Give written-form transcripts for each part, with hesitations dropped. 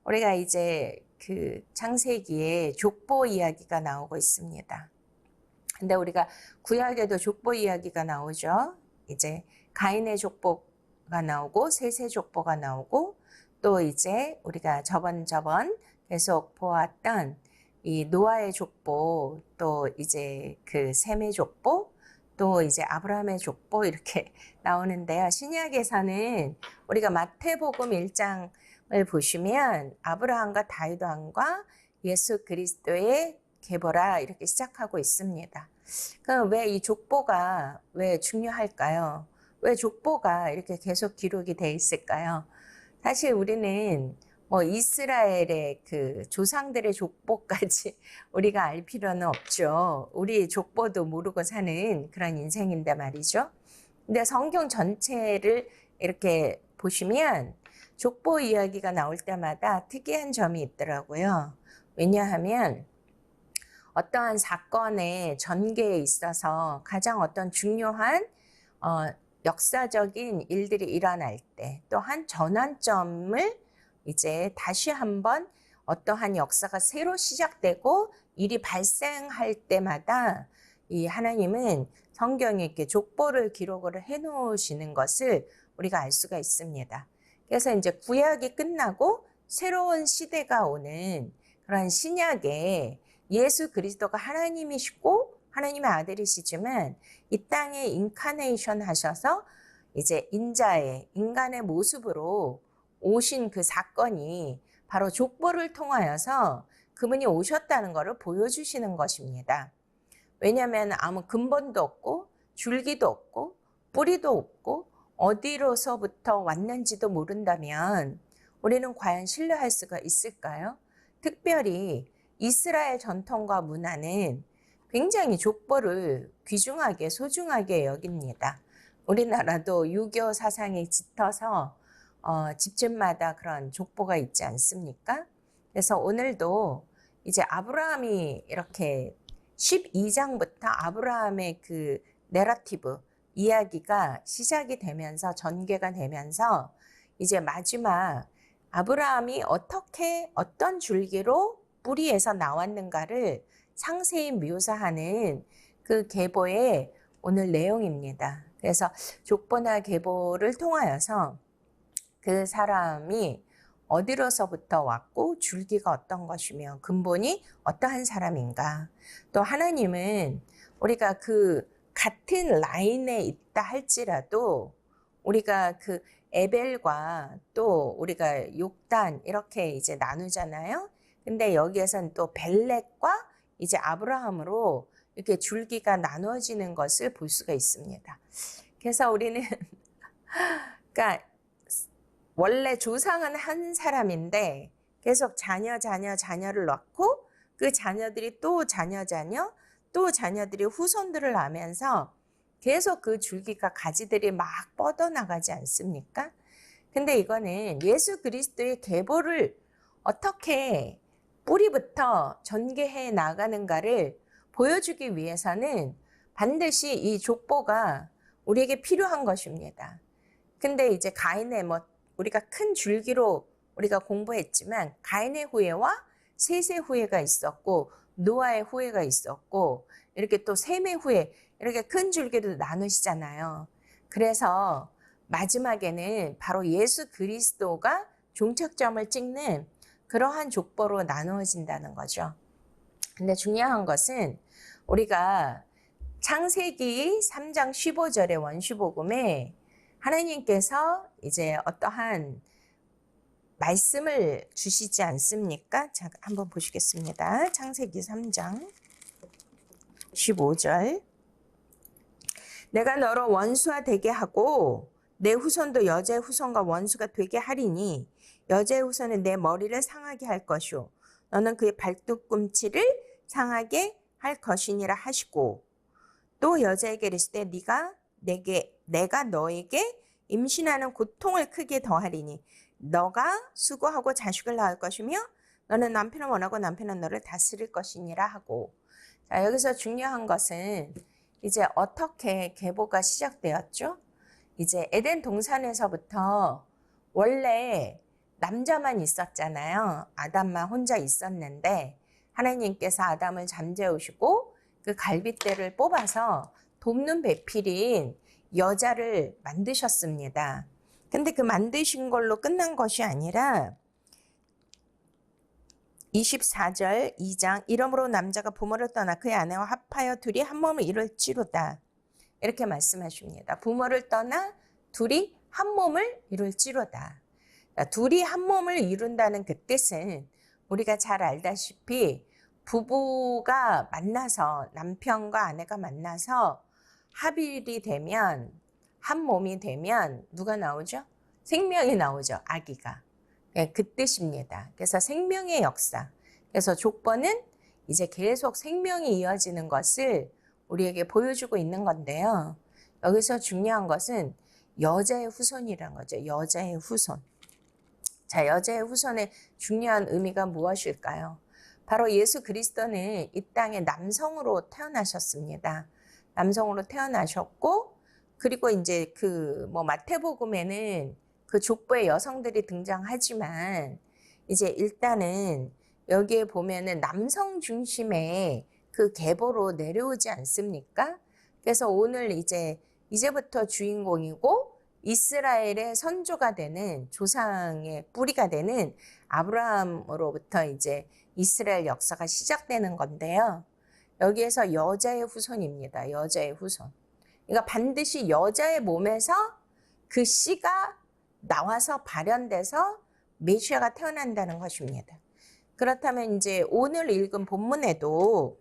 우리가 이제 그 창세기에 족보 이야기가 나오고 있습니다. 근데 우리가 구약에도 족보 이야기가 나오죠. 이제 가인의 족보가 나오고 셋의 족보가 나오고 또 이제 우리가 저번 계속 보았던 이 노아의 족보, 또 이제 그 셈의 족보, 또 이제 아브라함의 족보 이렇게 나오는데요. 신약에서는 우리가 마태복음 1장을 보시면 아브라함과 다윗 왕과 예수 그리스도의 계보라 이렇게 시작하고 있습니다. 그럼 왜 이 족보가 왜 중요할까요? 왜 족보가 이렇게 계속 기록이 돼 있을까요? 사실 우리는 뭐 이스라엘의 그 조상들의 족보까지 우리가 알 필요는 없죠. 우리 족보도 모르고 사는 그런 인생인데 말이죠. 근데 성경 전체를 이렇게 보시면 족보 이야기가 나올 때마다 특이한 점이 있더라고요. 왜냐하면 어떠한 사건의 전개에 있어서 가장 어떤 중요한 역사적인 일들이 일어날 때 또한 전환점을 이제 다시 한번 어떠한 역사가 새로 시작되고 일이 발생할 때마다 이 하나님은 성경에 이렇게 족보를 기록을 해 놓으시는 것을 우리가 알 수가 있습니다. 그래서 이제 구약이 끝나고 새로운 시대가 오는 그런 신약에 예수 그리스도가 하나님이시고 하나님의 아들이시지만 이 땅에 인카네이션 하셔서 이제 인간의 모습으로 오신 그 사건이 바로 족보를 통하여서 그분이 오셨다는 것을 보여주시는 것입니다. 왜냐하면 아무 근본도 없고 줄기도 없고 뿌리도 없고 어디로서부터 왔는지도 모른다면 우리는 과연 신뢰할 수가 있을까요? 특별히 이스라엘 전통과 문화는 굉장히 족보를 귀중하게 소중하게 여깁니다. 우리나라도 유교 사상에 짙어서 집집마다 그런 족보가 있지 않습니까? 그래서 오늘도 이제 아브라함이 이렇게 12장부터 아브라함의 그 내러티브 이야기가 시작이 되면서 전개가 되면서 이제 마지막 아브라함이 어떻게 어떤 줄기로 뿌리에서 나왔는가를 상세히 묘사하는 그 계보의 오늘 내용입니다. 그래서 족보나 계보를 통하여서 그 사람이 어디로서부터 왔고 줄기가 어떤 것이며 근본이 어떠한 사람인가. 또 하나님은 우리가 그 같은 라인에 있다 할지라도 우리가 그 에벨과 또 우리가 욕단 이렇게 이제 나누잖아요. 근데 여기에서는 또 벨렉과 이제 아브라함으로 이렇게 줄기가 나누어지는 것을 볼 수가 있습니다. 그래서 우리는 그러니까 원래 조상은 한 사람인데 계속 자녀를 낳고 그 자녀들이 또 또 자녀들이 후손들을 낳으면서 계속 그 줄기가 가지들이 막 뻗어나가지 않습니까? 근데 이거는 예수 그리스도의 계보를 어떻게 뿌리부터 전개해 나가는가를 보여주기 위해서는 반드시 이 족보가 우리에게 필요한 것입니다. 근데 이제 가인의 우리가 큰 줄기로 우리가 공부했지만 가인의 후예와 셋의 후예가 있었고 노아의 후예가 있었고 이렇게 또 셈의 후예 이렇게 큰 줄기로 나누시잖아요. 그래서 마지막에는 바로 예수 그리스도가 종착점을 찍는 그러한 족보로 나누어진다는 거죠. 근데 중요한 것은 우리가 창세기 3장 15절의 원시복음에 하나님께서 이제 어떠한 말씀을 주시지 않습니까? 자, 한번 보시겠습니다. 창세기 3장 15절. 내가 너로 원수가 되게 하고 내 후손도 여자의 후손과 원수가 되게 하리니 여자의 후손은 내 머리를 상하게 할 것이요 너는 그의 발뒤꿈치를 상하게 할 것이니라 하시고 또 여자에게 이르시되 내가 너에게 임신하는 고통을 크게 더하리니 너가 수고하고 자식을 낳을 것이며 너는 남편을 원하고 남편은 너를 다스릴 것이니라 하고. 자, 여기서 중요한 것은 이제 어떻게 계보가 시작되었죠? 이제 에덴 동산에서부터 원래 남자만 있었잖아요. 아담만 혼자 있었는데 하나님께서 아담을 잠재우시고 그 갈빗대를 뽑아서 돕는 배필인 여자를 만드셨습니다. 근데 그 만드신 걸로 끝난 것이 아니라 24절 2장 이러므로 남자가 부모를 떠나 그의 아내와 합하여 둘이 한 몸을 이룰지로다. 이렇게 말씀하십니다. 부모를 떠나 둘이 한 몸을 이룰지로다. 둘이 한 몸을 이룬다는 그 뜻은 우리가 잘 알다시피 부부가 만나서 남편과 아내가 만나서 합일이 되면 한 몸이 되면 누가 나오죠? 생명이 나오죠. 아기가. 그 뜻입니다. 그래서 생명의 역사. 그래서 족보는 이제 계속 생명이 이어지는 것을 우리에게 보여주고 있는 건데요. 여기서 중요한 것은 여자의 후손이라는 거죠. 여자의 후손. 자, 여자의 후손의 중요한 의미가 무엇일까요? 바로 예수 그리스도는 이 땅에 남성으로 태어나셨습니다. 남성으로 태어나셨고, 그리고 이제 마태복음에는 그 족보의 여성들이 등장하지만, 이제 일단은 여기에 보면은 남성 중심의 그 계보로 내려오지 않습니까? 그래서 오늘 이제부터 주인공이고, 이스라엘의 선조가 되는 조상의 뿌리가 되는 아브라함으로부터 이제 이스라엘 역사가 시작되는 건데요. 여기에서 여자의 후손입니다. 여자의 후손. 그러니까 반드시 여자의 몸에서 그 씨가 나와서 발현돼서 메시아가 태어난다는 것입니다. 그렇다면 이제 오늘 읽은 본문에도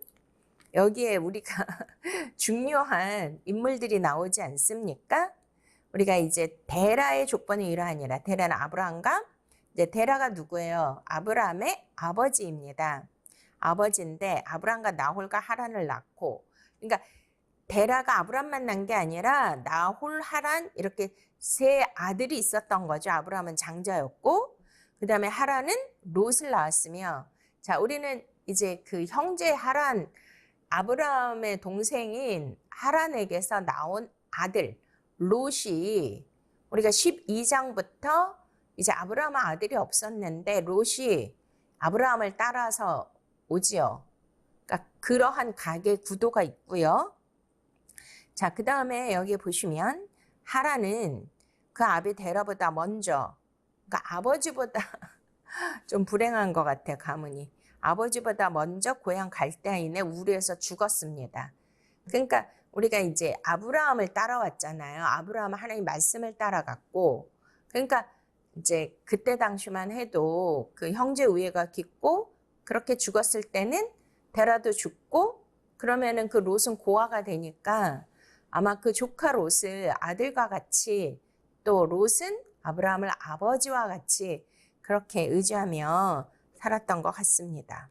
여기에 우리가 중요한 인물들이 나오지 않습니까? 우리가 이제 데라의 족보는 이러하니라. 데라는 아브라함과 이제 데라가 누구예요? 아브라함의 아버지입니다. 아버지인데 아브라함과 나홀과 하란을 낳고, 그러니까 데라가 아브라함만 낳은 게 아니라 나홀, 하란 이렇게 세 아들이 있었던 거죠. 아브라함은 장자였고, 그 다음에 하란은 롯을 낳았으며, 자, 우리는 이제 그 형제 하란, 아브라함의 동생인 하란에게서 나온 아들 롯이, 우리가 12장부터 이제 아브라함은 아들이 없었는데 롯이 아브라함을 따라서 오지요. 그러니까 그러한 가계 구도가 있고요. 자, 그 다음에 여기 보시면 하란은 그 아비 데라보다 먼저, 그러니까 아버지보다 좀 불행한 것 같아요. 가문이. 아버지보다 먼저 고향 갈대아인의 우르에서 죽었습니다. 그러니까 우리가 이제 아브라함을 따라왔잖아요. 아브라함은 하나님 말씀을 따라갔고, 그러니까 이제 그때 당시만 해도 그 형제 우애가 깊고, 그렇게 죽었을 때는 데라도 죽고, 그러면은 그 롯은 고아가 되니까 아마 그 조카 롯을 아들과 같이, 또 롯은 아브라함을 아버지와 같이 그렇게 의지하며 살았던 것 같습니다.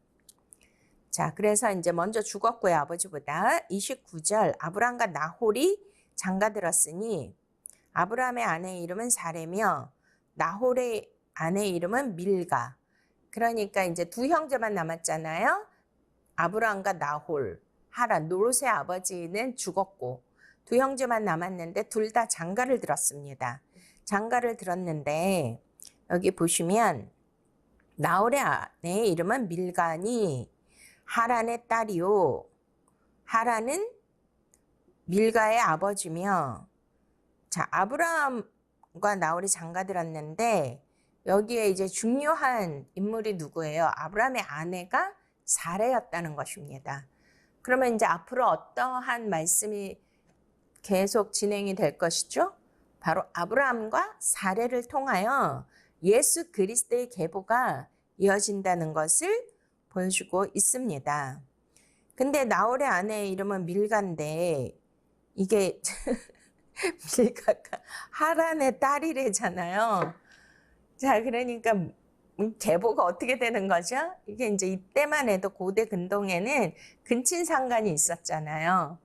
자, 그래서 이제 먼저 죽었고요, 아버지보다. 29절, 아브라함과 나홀이 장가들었으니 아브라함의 아내의 이름은 사레며 나홀의 아내의 이름은 밀가. 그러니까 이제 두 형제만 남았잖아요. 아브라함과 나홀, 하란, 롯의 아버지는 죽었고 두 형제만 남았는데 둘 다 장가를 들었습니다. 장가를 들었는데 여기 보시면 나홀의 아내의 이름은 밀가니 하란의 딸이요. 하란은 밀가의 아버지며, 자, 아브라함과 나홀이 장가들었는데 여기에 이제 중요한 인물이 누구예요? 아브라함의 아내가 사레였다는 것입니다. 그러면 이제 앞으로 어떠한 말씀이 계속 진행이 될 것이죠? 바로 아브라함과 사레를 통하여 예수 그리스도의 계보가 이어진다는 것을 보여주고 있습니다. 근데 나홀의 아내의 이름은 밀가인데 이게 밀가가 하란의 딸이래잖아요. 자, 그러니까 계보가 어떻게 되는 거죠? 이게 이제 이때만 해도 고대 근동에는 근친상간이 있었잖아요.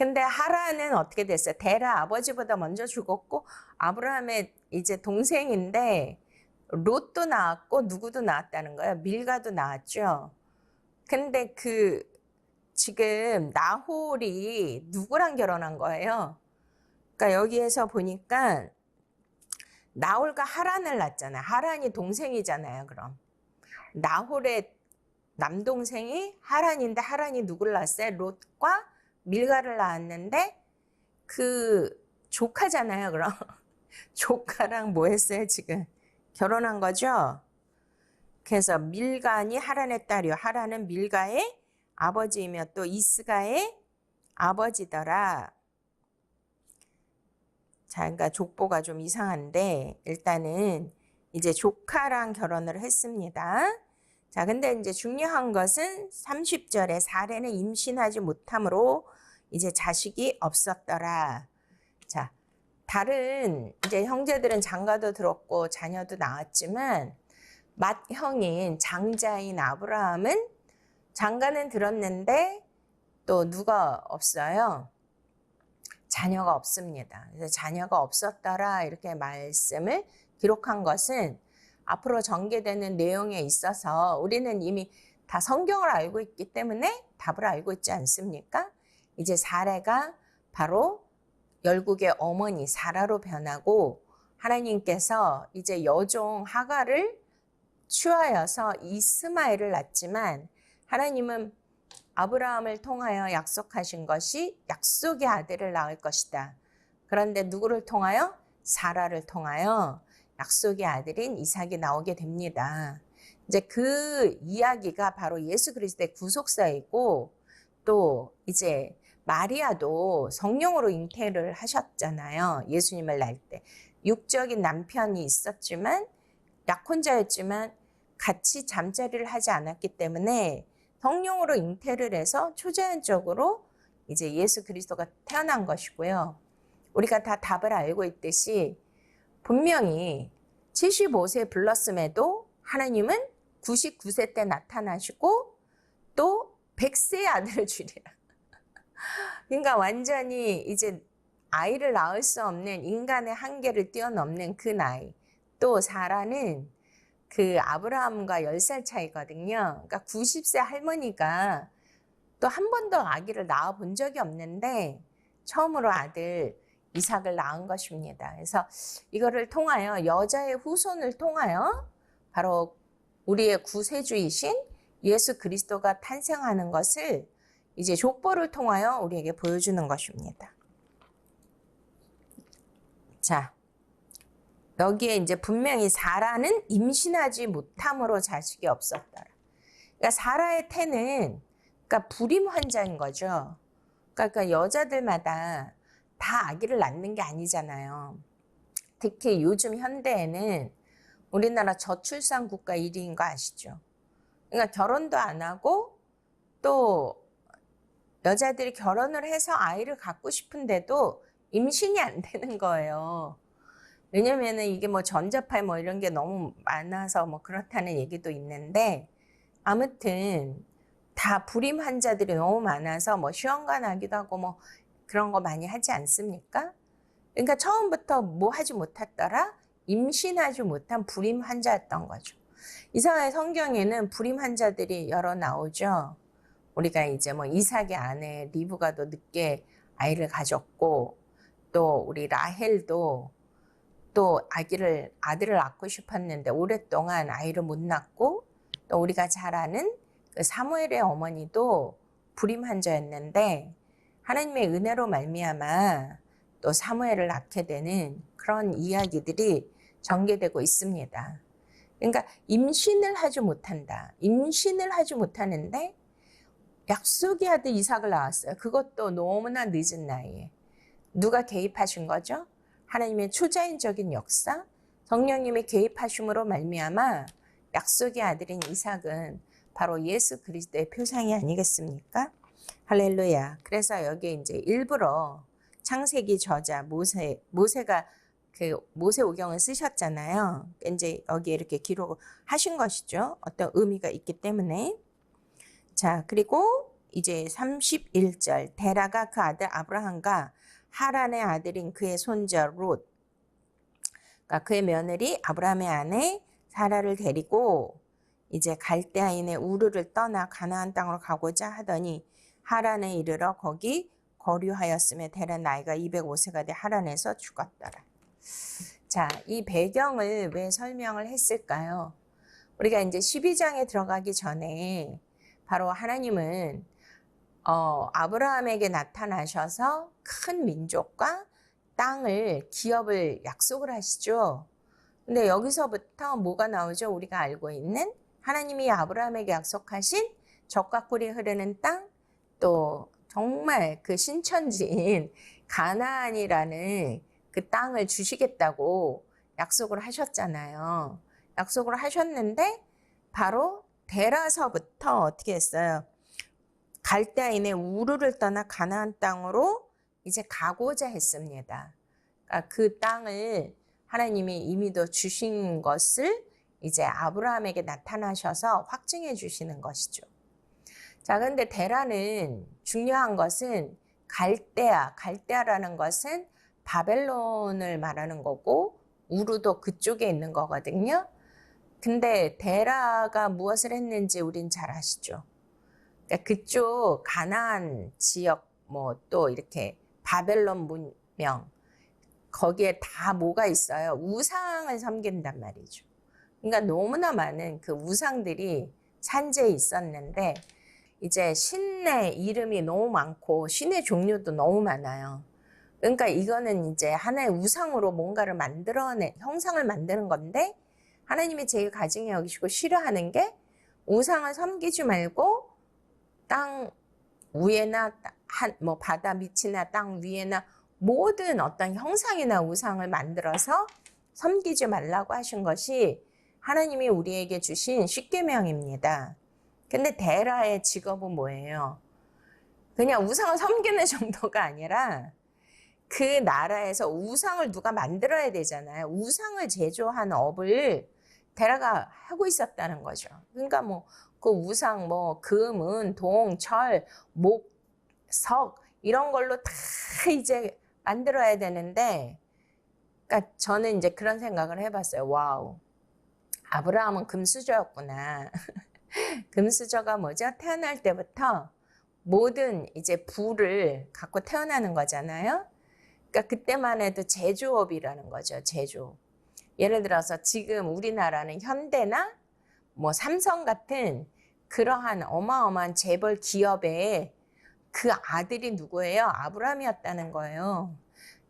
근데 하란은 어떻게 됐어요? 데라 아버지보다 먼저 죽었고 아브라함의 이제 동생인데 롯도 나왔고 누구도 나왔다는 거예요. 밀가도 나왔죠. 근데 그 지금 나홀이 누구랑 결혼한 거예요? 그러니까 여기에서 보니까 나홀과 하란을 낳았잖아요. 하란이 동생이잖아요. 그럼 나홀의 남동생이 하란인데 하란이 누구를 낳았어요? 롯과 밀가를 낳았는데 그 조카잖아요. 그럼 조카랑 뭐 했어요? 지금 결혼한 거죠. 그래서 밀간이 하란의 딸이요. 하란은 밀가의 아버지이며 또 이스가의 아버지더라. 자, 그러니까 족보가 좀 이상한데 일단은 이제 조카랑 결혼을 했습니다. 자, 근데 이제 중요한 것은 30절에 사례는 임신하지 못함으로 이제 자식이 없었더라. 자, 다른 이제 형제들은 장가도 들었고 자녀도 낳았지만 맏형인 장자인 아브라함은 장가는 들었는데 또 누가 없어요? 자녀가 없습니다. 그래서 자녀가 없었더라 이렇게 말씀을 기록한 것은 앞으로 전개되는 내용에 있어서 우리는 이미 다 성경을 알고 있기 때문에 답을 알고 있지 않습니까? 이제 사례가 바로 열국의 어머니 사라로 변하고 하나님께서 이제 여종 하가를 취하여서 이스마엘을 낳지만 하나님은 아브라함을 통하여 약속하신 것이 약속의 아들을 낳을 것이다. 그런데 누구를 통하여? 사라를 통하여 약속의 아들인 이삭이 나오게 됩니다. 이제 그 이야기가 바로 예수 그리스도의 구속사이고 또 이제 마리아도 성령으로 잉태를 하셨잖아요. 예수님을 낳을 때. 육적인 남편이 있었지만 약혼자였지만 같이 잠자리를 하지 않았기 때문에 성령으로 잉태를 해서 초자연적으로 이제 예수 그리스도가 태어난 것이고요. 우리가 다 답을 알고 있듯이 분명히 75세 불렀음에도 하나님은 99세 때 나타나시고 또 100세의 아들을 주리라. 그러니까 완전히 이제 아이를 낳을 수 없는 인간의 한계를 뛰어넘는 그 나이. 또 사라는 그 아브라함과 10살 차이거든요. 그러니까 90세 할머니가 또 한 번도 아기를 낳아 본 적이 없는데 처음으로 아들 이삭을 낳은 것입니다. 그래서 이거를 통하여 여자의 후손을 통하여 바로 우리의 구세주이신 예수 그리스도가 탄생하는 것을 이제 족보를 통하여 우리에게 보여주는 것입니다. 자, 여기에 이제 분명히 사라는 임신하지 못함으로 자식이 없었더라. 그러니까 사라의 태는 그러니까 불임 환자인 거죠. 그러니까 여자들마다 다 아기를 낳는 게 아니잖아요. 특히 요즘 현대에는 우리나라 저출산 국가 1위인 거 아시죠? 그러니까 결혼도 안 하고 또 여자들이 결혼을 해서 아이를 갖고 싶은데도 임신이 안 되는 거예요. 왜냐면은 이게 뭐 전자파 뭐 이런 게 너무 많아서 뭐 그렇다는 얘기도 있는데 아무튼 다 불임 환자들이 너무 많아서 뭐 시험관 나기도 하고 뭐 그런 거 많이 하지 않습니까? 그러니까 처음부터 뭐 하지 못했더라? 임신하지 못한 불임 환자였던 거죠. 이상하게 성경에는 불임 환자들이 여러 나오죠. 우리가 이제 뭐 이삭의 아내 리브가도 늦게 아이를 가졌고 또 우리 라헬도 또 아들을 낳고 싶었는데 오랫동안 아이를 못 낳고 또 우리가 잘 아는 그 사무엘의 어머니도 불임 환자였는데 하나님의 은혜로 말미암아 또 사무엘을 낳게 되는 그런 이야기들이 전개되고 있습니다. 그러니까 임신을 하지 못한다. 임신을 하지 못하는데 약속의 아들 이삭을 낳았어요. 그것도 너무나 늦은 나이에. 누가 개입하신 거죠? 하나님의 초자연적인 역사, 성령님의 개입하심으로 말미암아 약속의 아들인 이삭은 바로 예수 그리스도의 표상이 아니겠습니까? 할렐루야. 그래서 여기에 이제 일부러 창세기 저자 모세가 그 모세오경을 쓰셨잖아요. 이제 여기에 이렇게 기록하신 것이죠. 어떤 의미가 있기 때문에. 자, 그리고 이제 31절 데라가 그 아들 아브라함과 하란의 아들인 그의 손자 롯, 그러니까 그의 며느리 아브라함의 아내 사라를 데리고 이제 갈대아인의 우르를 떠나 가나안 땅으로 가고자 하더니 하란에 이르러 거기 거류하였으며 데란 나이가 205세가 돼 하란에서 죽었더라. 자, 이 배경을 왜 설명을 했을까요? 우리가 이제 12장에 들어가기 전에 바로 하나님은 아브라함에게 나타나셔서 큰 민족과 땅을 기업을 약속을 하시죠. 근데 여기서부터 뭐가 나오죠? 우리가 알고 있는 하나님이 아브라함에게 약속하신 젖과 꿀이 흐르는 땅, 또 정말 그 신천지인 가나안이라는 그 땅을 주시겠다고 약속을 하셨잖아요. 약속을 하셨는데 바로 데라서부터 어떻게 했어요? 갈대아인의 우르를 떠나 가나안 땅으로 이제 가고자 했습니다. 그러니까 그 땅을 하나님이 이미도 주신 것을 이제 아브라함에게 나타나셔서 확증해 주시는 것이죠. 자, 근데 데라는 중요한 것은 갈대아라는 것은 바벨론을 말하는 거고 우르도 그쪽에 있는 거거든요. 근데 데라가 무엇을 했는지 우린 잘 아시죠. 그러니까 그쪽 가나안 지역 뭐 또 이렇게 바벨론 문명 거기에 다 뭐가 있어요? 우상을 섬긴단 말이죠. 그러니까 너무나 많은 그 우상들이 산지에 있었는데 이제 신의 이름이 너무 많고 신의 종류도 너무 많아요. 그러니까 이거는 이제 하나의 우상으로 뭔가를 형상을 만드는 건데 하나님이 제일 가증히 여기시고 싫어하는 게 우상을 섬기지 말고 땅 위에나 뭐 바다 밑이나 땅 위에나 모든 어떤 형상이나 우상을 만들어서 섬기지 말라고 하신 것이 하나님이 우리에게 주신 십계명입니다. 근데 데라의 직업은 뭐예요? 그냥 우상을 섬기는 정도가 아니라 그 나라에서 우상을 누가 만들어야 되잖아요. 우상을 제조한 업을 데라가 하고 있었다는 거죠. 그러니까 뭐 그 우상 뭐 금, 은, 동, 철, 목, 석 이런 걸로 다 이제 만들어야 되는데 그러니까 저는 이제 그런 생각을 해봤어요. 와우, 아브라함은 금수저였구나. 금수저가 뭐죠? 태어날 때부터 모든 이제 부를 갖고 태어나는 거잖아요. 그러니까 그때만 해도 제조업이라는 거죠. 제조업. 예를 들어서 지금 우리나라는 현대나 뭐 삼성 같은 그러한 어마어마한 재벌 기업의 그 아들이 누구예요? 아브라함이었다는 거예요.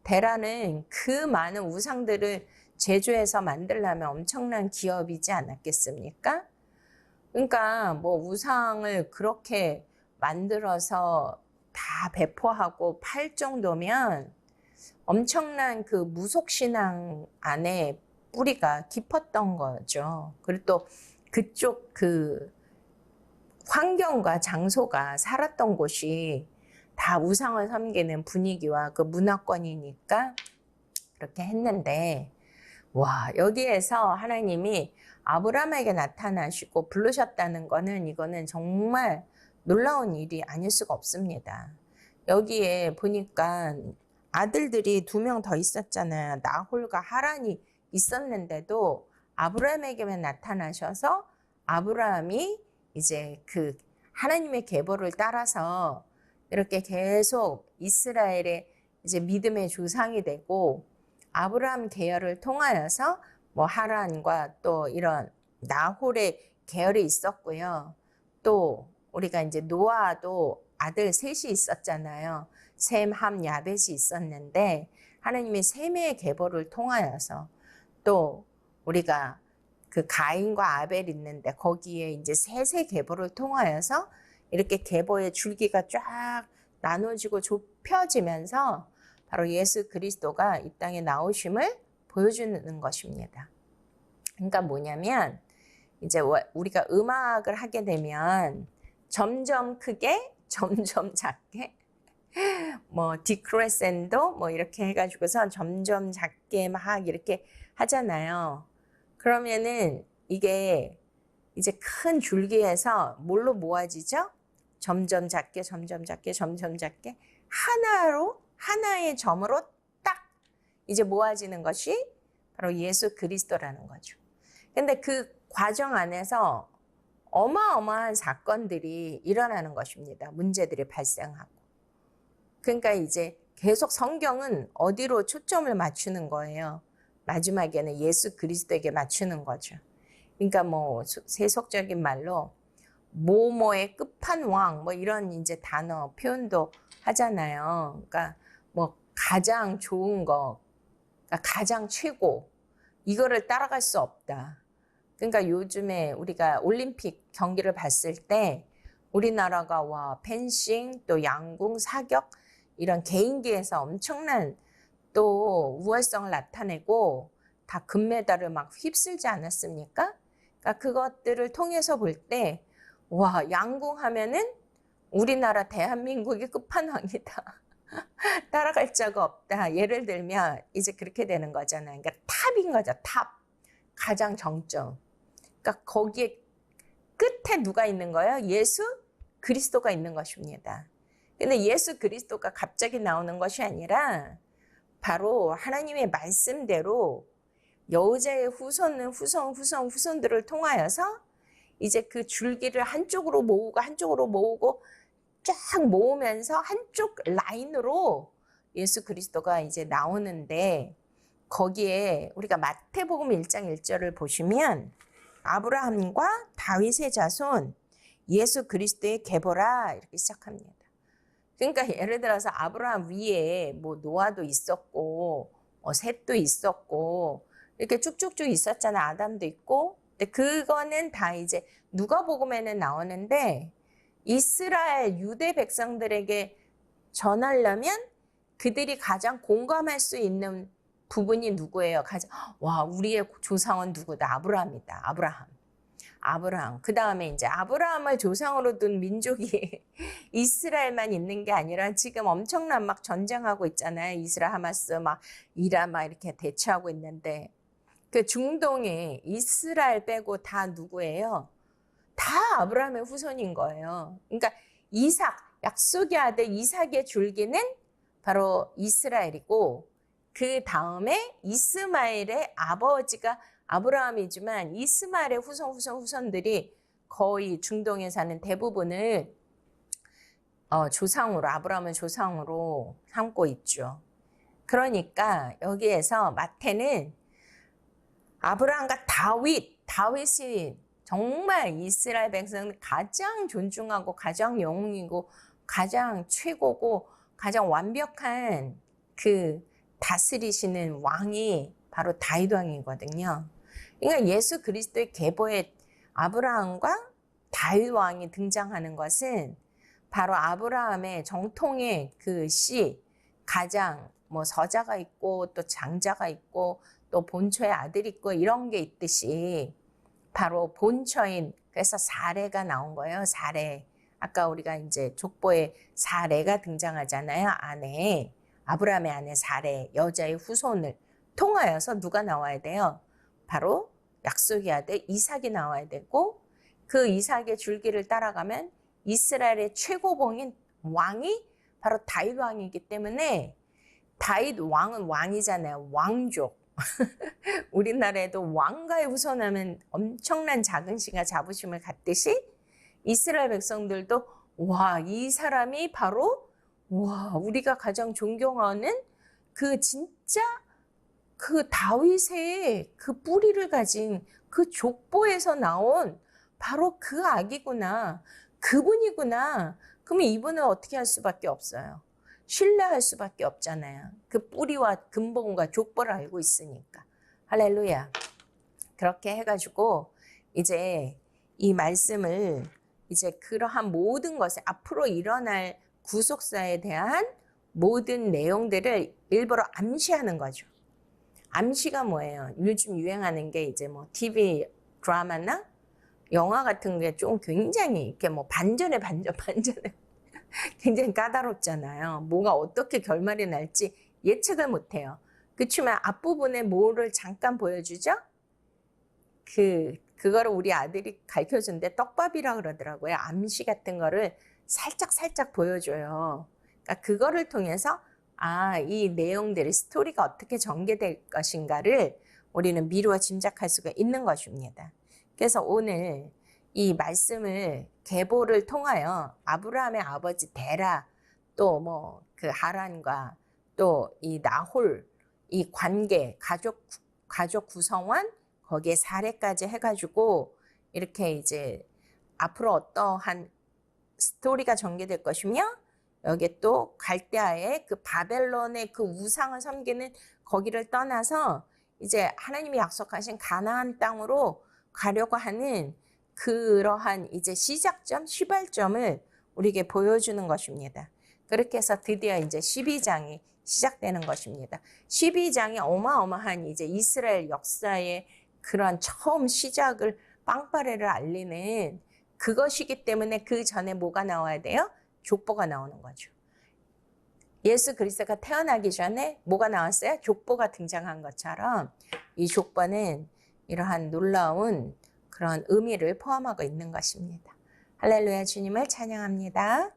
데라는 그 많은 우상들을 제조해서 만들려면 엄청난 기업이지 않았겠습니까? 그러니까 뭐 우상을 그렇게 만들어서 다 배포하고 팔 정도면 엄청난 그 무속신앙 안에 뿌리가 깊었던 거죠. 그리고 또 그쪽 그 환경과 장소가 살았던 곳이 다 우상을 섬기는 분위기와 그 문화권이니까 그렇게 했는데 와, 여기에서 하나님이 아브라함에게 나타나시고 부르셨다는 거는 이거는 정말 놀라운 일이 아닐 수가 없습니다. 여기에 보니까 아들들이 2명 더 있었잖아요. 나홀과 하란이 있었는데도 아브라함에게만 나타나셔서 아브라함이 이제 그 하나님의 계보를 따라서 이렇게 계속 이스라엘의 이제 믿음의 조상이 되고 아브라함 계열을 통하여서 뭐 하란과 또 이런 나홀의 계열이 있었고요. 또 우리가 이제 노아도 아들 셋이 있었잖아요. 셈, 함, 야벳이 있었는데 하나님의 셈의 계보를 통하여서 또 우리가 그 가인과 아벨 있는데 거기에 이제 셋의 계보를 통하여서 이렇게 계보의 줄기가 쫙 나눠지고 좁혀지면서 바로 예수 그리스도가 이 땅에 나오심을 보여주는 것입니다. 그러니까 뭐냐면 이제 우리가 음악을 하게 되면 점점 크게 점점 작게 뭐 디크레센도 뭐 이렇게 해가지고서 점점 작게 막 이렇게 하잖아요. 그러면은 이게 이제 큰 줄기에서 뭘로 모아지죠? 점점 작게 점점 작게 점점 작게 하나의 점으로 딱 이제 모아지는 것이 바로 예수 그리스도라는 거죠. 근데 그 과정 안에서 어마어마한 사건들이 일어나는 것입니다. 문제들이 발생하고. 그러니까 이제 계속 성경은 어디로 초점을 맞추는 거예요. 마지막에는 예수 그리스도에게 맞추는 거죠. 그러니까 뭐 세속적인 말로 모모의 끝판왕 뭐 이런 이제 단어 표현도 하잖아요. 그러니까 뭐 가장 좋은 거, 그러니까 가장 최고 이거를 따라갈 수 없다. 그러니까 요즘에 우리가 올림픽 경기를 봤을 때 우리나라가 와 펜싱 또 양궁 사격 이런 개인기에서 엄청난 또 우월성을 나타내고 다 금메달을 막 휩쓸지 않았습니까? 그러니까 그것들을 통해서 볼 때 와 양궁 하면은 우리나라 대한민국이 끝판왕이다. 따라갈 자가 없다. 예를 들면 이제 그렇게 되는 거잖아요. 그러니까 탑인 거죠. 탑. 가장 정점. 그러니까 거기에 끝에 누가 있는 거예요? 예수 그리스도가 있는 것입니다. 근데 예수 그리스도가 갑자기 나오는 것이 아니라 바로 하나님의 말씀대로 여호자의 후손들을 통하여서 이제 그 줄기를 한쪽으로 모으고 쫙 모으면서 한쪽 라인으로 예수 그리스도가 이제 나오는데 거기에 우리가 마태복음 1장 1절을 보시면 아브라함과 다윗의 자손 예수 그리스도의 계보라 이렇게 시작합니다. 그러니까 예를 들어서 아브라함 위에 뭐 노아도 있었고 셋도 있었고 이렇게 쭉쭉쭉 있었잖아. 아담도 있고. 근데 그거는 다 이제 누가복음에는 나오는데 이스라엘 유대 백성들에게 전하려면 그들이 가장 공감할 수 있는 부분이 누구예요? 와, 우리의 조상은 누구다? 아브라함이다. 아브라함. 그 다음에 이제 아브라함을 조상으로 둔 민족이 이스라엘만 있는 게 아니라 지금 엄청난 막 전쟁하고 있잖아요. 이스라엘 하마스 막 이란 막 이렇게 대치하고 있는데 그 중동에 이스라엘 빼고 다 누구예요? 다 아브라함의 후손인 거예요. 그러니까 약속의 아들 이삭의 줄기는 바로 이스라엘이고 그 다음에 이스마엘의 아버지가 아브라함이지만 이스마엘의 후손들이 거의 중동에 사는 대부분을 아브라함은 조상으로 삼고 있죠. 그러니까 여기에서 마태는 아브라함과 다윗이 정말 이스라엘 백성을 가장 존중하고 가장 영웅이고 가장 최고고 가장 완벽한 그 다스리시는 왕이 바로 다윗 왕이거든요. 그러니까 예수 그리스도의 계보에 아브라함과 다윗 왕이 등장하는 것은 바로 아브라함의 정통의 그 씨, 가장 뭐 서자가 있고 또 장자가 있고 또 본처의 아들이 있고 이런 게 있듯이 바로 본처인 그래서 사레가 나온 거예요. 사레. 아까 우리가 이제 족보에 사레가 등장하잖아요. 아브라함의 아내 사레 여자의 후손을 통하여서 누가 나와야 돼요? 바로 약속의 아들 이삭이 나와야 되고 그 이삭의 줄기를 따라가면 이스라엘의 최고봉인 왕이 바로 다윗 왕이기 때문에 다윗 왕은 왕이잖아요. 왕족. 우리나라에도 왕가의 후손하면 엄청난 자긍심과 자부심을 갖듯이 이스라엘 백성들도 와, 이 사람이 바로 우리가 가장 존경하는 그 진짜 그 다윗의 그 뿌리를 가진 그 족보에서 나온 바로 그 아기구나. 그분이구나. 그러면 이분은 어떻게 할 수밖에 없어요. 신뢰할 수밖에 없잖아요. 그 뿌리와 근본과 족보를 알고 있으니까. 할렐루야. 그렇게 해가지고 이제 이 말씀을 이제 그러한 모든 것에 앞으로 일어날 구속사에 대한 모든 내용들을 일부러 암시하는 거죠. 암시가 뭐예요? 요즘 유행하는 게 이제 뭐 TV 드라마나 영화 같은 게 좀 굉장히 이렇게 뭐 반전에 굉장히 까다롭잖아요. 뭐가 어떻게 결말이 날지 예측을 못해요. 그렇지만 앞부분에 뭐를 잠깐 보여주죠? 그거를 우리 아들이 가르쳐준데 떡밥이라 그러더라고요. 암시 같은 거를 살짝 보여줘요. 그러니까 그거를 통해서 이 내용들의 스토리가 어떻게 전개될 것인가를 우리는 미루어 짐작할 수가 있는 것입니다. 그래서 오늘 이 말씀을 계보를 통하여 아브라함의 아버지 데라, 또 뭐 그 하란과 또 이 나홀, 이 관계, 가족 구성원, 거기에 사례까지 해가지고 이렇게 이제 앞으로 어떠한 스토리가 전개될 것이며, 여기에 또 갈대아의 그 바벨론의 그 우상을 섬기는 거기를 떠나서 이제 하나님이 약속하신 가나안 땅으로 가려고 하는 그러한 이제 시작점, 시발점을 우리에게 보여주는 것입니다. 그렇게 해서 드디어 이제 12장이 시작되는 것입니다. 12장이 어마어마한 이제 이스라엘 역사의 그런 처음 시작을 빵빠레를 알리는 그것이기 때문에 그 전에 뭐가 나와야 돼요? 족보가 나오는 거죠. 예수 그리스도가 태어나기 전에 뭐가 나왔어요? 족보가 등장한 것처럼 이 족보는 이러한 놀라운 그런 의미를 포함하고 있는 것입니다. 할렐루야, 주님을 찬양합니다.